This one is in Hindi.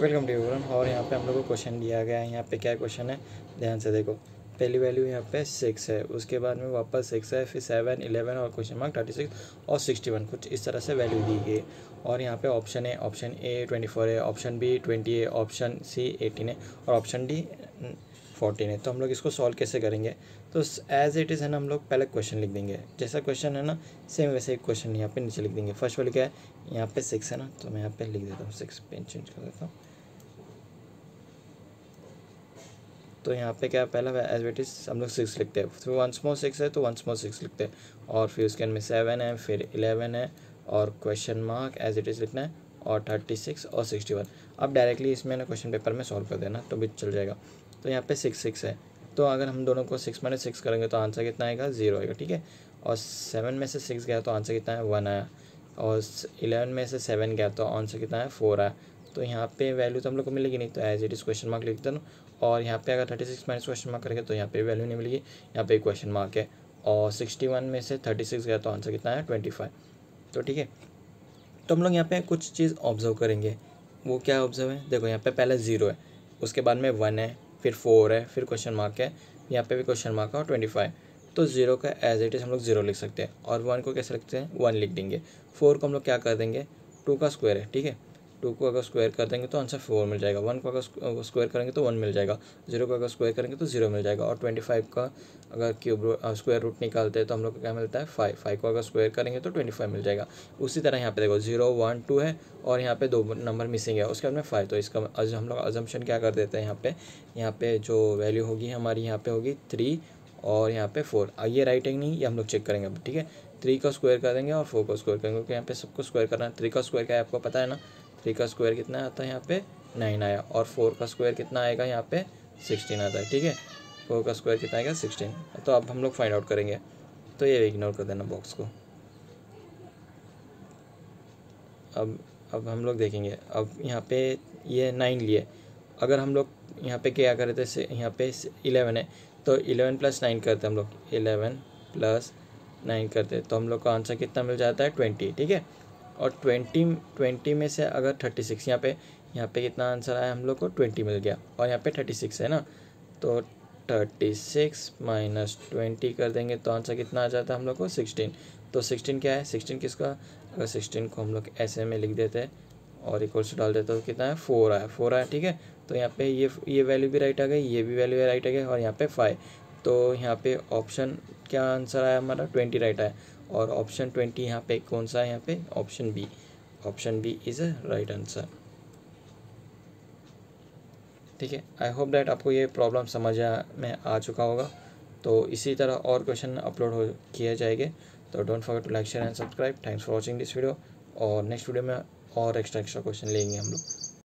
Welcome to everyone. और यहाँ पे हम लोग को क्वेश्चन दिया गया है। यहाँ पे क्या क्वेश्चन है, ध्यान से देखो। पहली वैल्यू यहाँ पे 6 है, उसके बाद में वापस 6 है, फिर 7, 11 और क्वेश्चन मार्क 36 और 61, कुछ इस तरह से वैल्यू दी गई है। और यहाँ पे ऑप्शन है, ऑप्शन ए 24 है, ऑप्शन बी 20 है, ऑप्शन सी 18 है और ऑप्शन डी 14 है। तो हम लोग इसको सॉल्व कैसे करेंगे, तो एज इट इज़ है ना, हम लोग पहले क्वेश्चन लिख देंगे। जैसा क्वेश्चन है ना सेम वैसे एक क्वेश्चन यहाँ पे नीचे लिख देंगे। फर्स्ट वाली क्या है, यहाँ पे 6 है ना, तो मैं यहाँ पे लिख देता हूँ 6, पेन चेंज कर देता हूँ। तो यहाँ पे क्या पहला एज इट इज़ हम लोग 6 लिखते हैं, फिर 1 स्मॉल 6 है तो 1 स्मॉल 6 लिखते हैं, और फिर उसके अंदर में 7 है, फिर 11 है और question mark as it is लिखना है, और 36 और 61। अब डायरेक्टली इसमें ना क्वेश्चन पेपर में सॉल्व कर देना तो भी चल जाएगा। तो यहाँ पे 6 है, तो अगर हम दोनों को 6 - 6 करेंगे तो आंसर कितना आएगा, 0 आएगा, ठीक है। और 7 में से 6 गया तो आंसर कितना है, 1 आया। और 11 में से 7 गया तो आंसर कितना है, 4 आया। तो यहाँ पे वैल्यू तो हम लोग को मिलेगी नहीं, तो as it is question mark लिख देना। और यहाँ पे अगर 36 माइनस क्वेश्चन मार्क करेंगे तो यहाँ पे वैल्यू नहीं मिलेगी, यहाँ पे क्वेश्चन मार्क है। और 61 में से 36 गया तो आंसर कितना है, 25। तो ठीक है, तो हम लोग यहाँ पे कुछ चीज़ ऑब्जर्व करेंगे। वो क्या ऑब्जर्व है, देखो यहाँ पे पहले 0 है, उसके बाद में 1 है, फिर 4 है, फिर क्वेश्चन मार्क है, यहाँ पे भी क्वेश्चन मार्क है और 25। तो 0 का एज इट इज़ हम लोग 0 लिख सकते हैं, और 1 को कैसे लिखते हैं, 1 लिख देंगे। 4 को हम लोग क्या कर देंगे, 2 का स्क्वायर है, ठीक है। 2 को अगर स्क्वायर कर देंगे तो आंसर 4 मिल जाएगा। 1 को अगर स्क्वायर करेंगे तो 1 मिल जाएगा। 0 को अगर स्क्वायर करेंगे तो 0 मिल जाएगा। और 25 का अगर स्क्वायर रूट निकालते हैं तो हम लोग को क्या मिलता है, 5 को अगर स्क्वायर करेंगे तो 25 मिल जाएगा। उसी तरह यहाँ पे देखो 0, 1, 2 है और यहाँ पे 2 नंबर मिसिंग है, उसके बाद में 5। तो इसका हम लोग अजम्पशन क्या कर देते हैं, यहाँ पे जो वैल्यू होगी हमारी यहाँ पे होगी 3 और यहाँ पे 4। ये राइट है नहीं, ये हम लोग चेक करेंगे अब, ठीक है। 3 का स्क्वायर कर देंगे और 4 को स्क्वायर करेंगे, क्योंकि यहाँ पे सबको स्क्वायर करना है। 3 का स्क्वायर क्या है आपको पता है ना, 3 का स्क्वायर कितना आता है, यहाँ पे 9 आया। और 4 का स्क्वायर कितना आएगा, यहाँ पे 16 आता है, ठीक है। 4 का स्क्वायर कितना आएगा, 16। तो अब हम लोग फाइंड आउट करेंगे, तो ये इग्नोर कर देना बॉक्स को। अब हम लोग देखेंगे, अब यहाँ पे ये 9 लिए, अगर हम लोग यहाँ पे क्या करे थे, यहाँ पे 11 है तो 11 + 9 करते हम लोग, 11 + 9 करते तो हम लोग का आंसर कितना मिल जाता है, 20, ठीक है। और 20 में से अगर 36, यहाँ पे कितना आंसर आया हम लोग को, 20 मिल गया। और यहाँ पे 36 है ना, तो 36 - 20 कर देंगे तो आंसर कितना आ जाता है हम लोग को, 16। तो 16 क्या है, 16 किसका, अगर 16 को हम लोग ऐसे में लिख देते हैं और इक्वल्स डाल देते तो कितना है, 4 आया, 4 आया, ठीक है। तो यहाँ पे ये वैल्यू भी राइट आ गई, ये भी वैल्यू राइट आ गई, और यहाँ पे 5। तो यहाँ पे ऑप्शन क्या आंसर आया हमारा, 20 राइट आया। और ऑप्शन 20 यहाँ पे कौन सा है, यहाँ पे option B. Option B is a right answer, ठीक है। आई होप दैट आपको ये प्रॉब्लम समझ में आ चुका होगा। तो इसी तरह और क्वेश्चन अपलोड हो किए जाएंगे, तो don't forget to like, share and subscribe. Thanks for watching this video, और नेक्स्ट वीडियो में और एक्स्ट्रा क्वेश्चन लेंगे हम लोग।